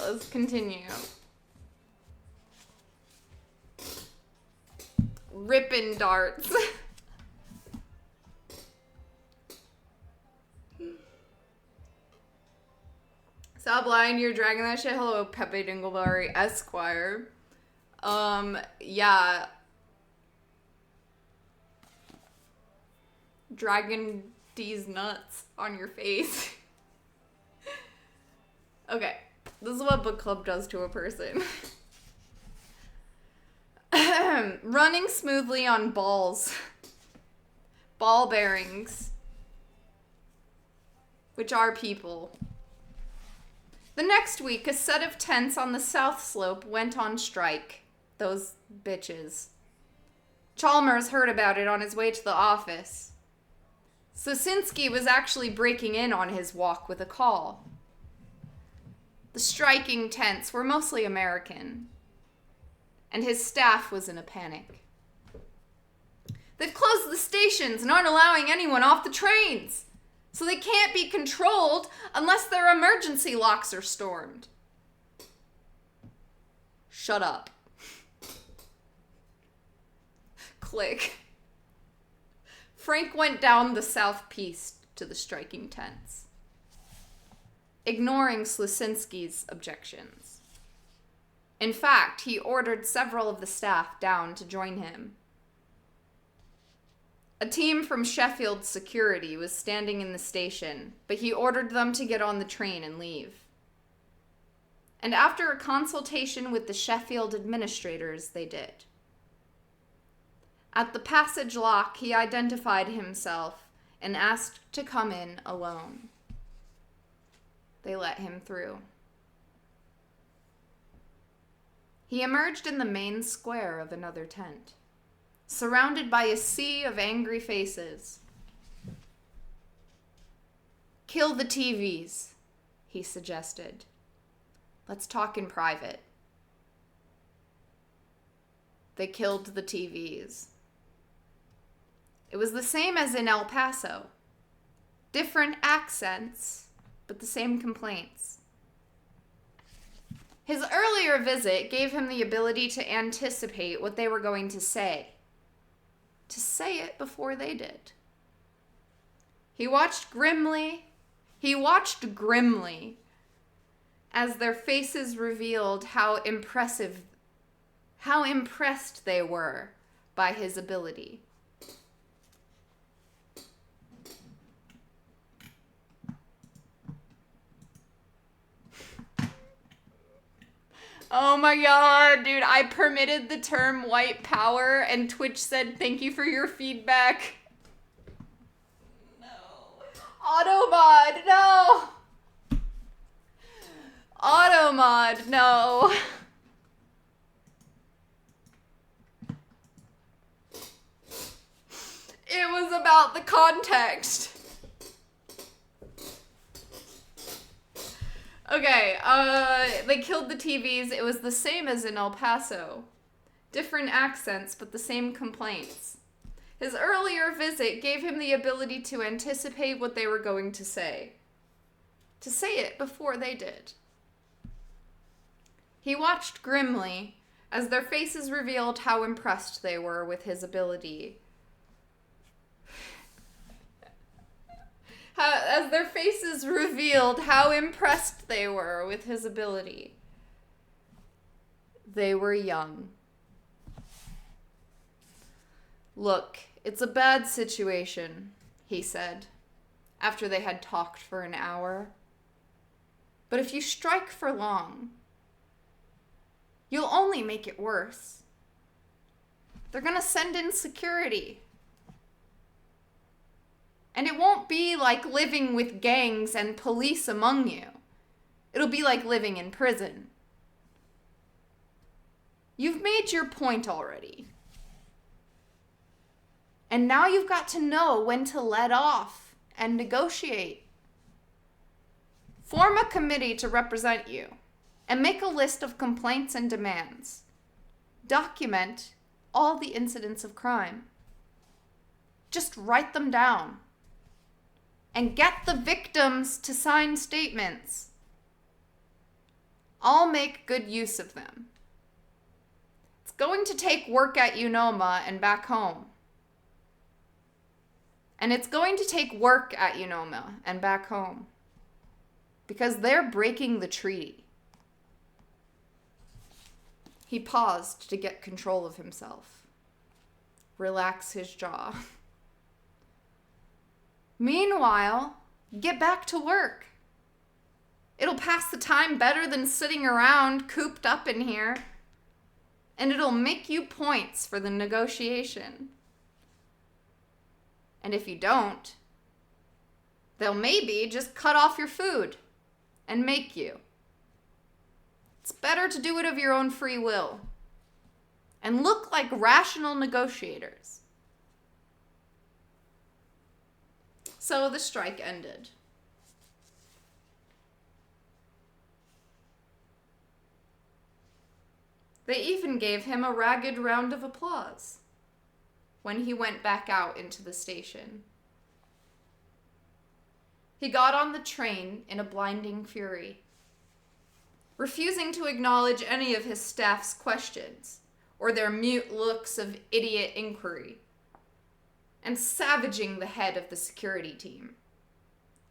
let's continue. Rippin' darts. Stop lying, you're dragging that shit. Hello, Pepe Dingleberry Esquire. Yeah. Dragging these nuts on your face. Okay, this is what book club does to a person. Running smoothly on balls. Ball bearings. Which are people. The next week, a set of tents on the South Slope went on strike. Those bitches. Chalmers heard about it on his way to the office. Sosinski was actually breaking in on his walk with a call. The striking tents were mostly American, and his staff was in a panic. They've closed the stations and aren't allowing anyone off the trains, so they can't be controlled unless their emergency locks are stormed. Shut up. Click. Frank went down the South Piste to the striking tents, ignoring Slusinski's objections. In fact, he ordered several of the staff down to join him. A team from Sheffield Security was standing in the station, but he ordered them to get on the train and leave. And after a consultation with the Sheffield administrators, they did. At the passage lock, he identified himself and asked to come in alone. They let him through. He emerged in the main square of another tent, surrounded by a sea of angry faces. "Kill the TVs," he suggested. "Let's talk in private." They killed the TVs. It was the same as in El Paso. Different accents, but the same complaints. His earlier visit gave him the ability to anticipate what they were going to say it before they did. He watched grimly as their faces revealed how impressed they were by his ability. Oh my god, dude, I permitted the term white power and Twitch said thank you for your feedback. No. Automod, no. Automod, no. It was about the context. Okay, they killed the TVs. It was the same as in El Paso. Different accents, but the same complaints. His earlier visit gave him the ability to anticipate what they were going to say. To say it before they did. He watched grimly as their faces revealed how impressed they were with his ability. As their faces revealed how impressed they were with his ability. They were young. "Look, it's a bad situation," he said, after they had talked for an hour. "But if you strike for long, you'll only make it worse. They're gonna send in security. And it won't be like living with gangs and police among you. It'll be like living in prison. You've made your point already. And now you've got to know when to let off and negotiate. Form a committee to represent you and make a list of complaints and demands. Document all the incidents of crime. Just write them down. And get the victims to sign statements. I'll make good use of them. It's going to take work at Unoma and back home. And it's going to take work at Unoma and back home. Because they're breaking the treaty. He paused to get control of himself. Relax his jaw. Meanwhile, get back to work. It'll pass the time better than sitting around cooped up in here. And it'll make you points for the negotiation. And if you don't, they'll maybe just cut off your food and make you. It's better to do it of your own free will and look like rational negotiators. So the strike ended. They even gave him a ragged round of applause when he went back out into the station. He got on the train in a blinding fury, refusing to acknowledge any of his staff's questions or their mute looks of idiot inquiry, and savaging the head of the security team,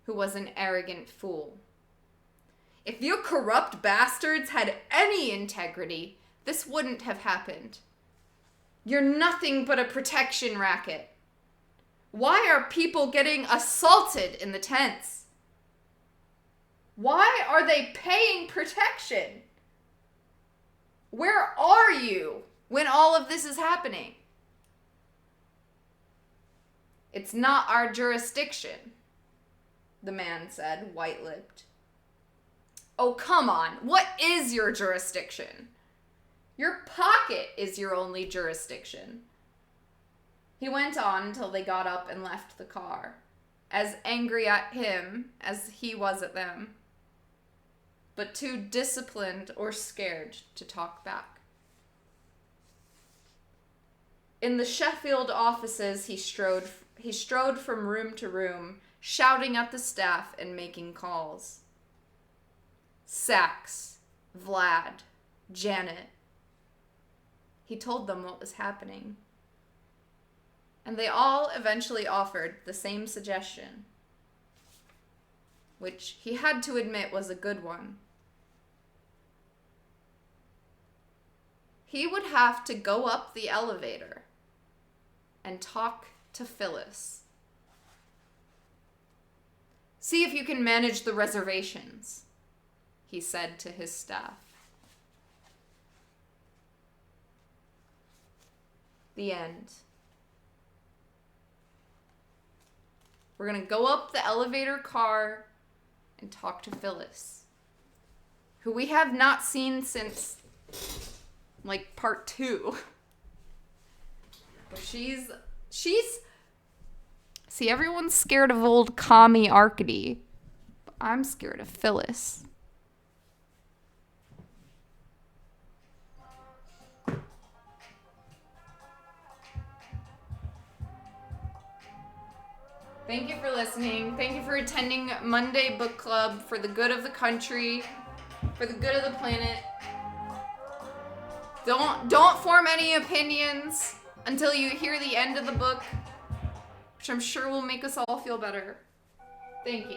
who was an arrogant fool. If you corrupt bastards had any integrity, this wouldn't have happened. You're nothing but a protection racket. Why are people getting assaulted in the tents? Why are they paying protection? Where are you when all of this is happening? It's not our jurisdiction, the man said, white-lipped. Oh, come on. What is your jurisdiction? Your pocket is your only jurisdiction. He went on until they got up and left the car, as angry at him as he was at them, but too disciplined or scared to talk back. In the Sheffield offices, he strode from room to room, shouting at the staff and making calls. Sachs, Vlad, Janet. He told them what was happening. And they all eventually offered the same suggestion, which he had to admit was a good one. He would have to go up the elevator and talk to Phyllis. See if you can manage the reservations, he said to his staff. The end. We're going to go up the elevator car and talk to Phyllis, who we have not seen since, like, part 2. But she's... See, everyone's scared of old commie Arcady, but I'm scared of Phyllis. Thank you for listening. Thank you for attending Monday Book Club for the good of the country, for the good of the planet. Don't form any opinions until you hear the end of the book, which I'm sure will make us all feel better. Thank you.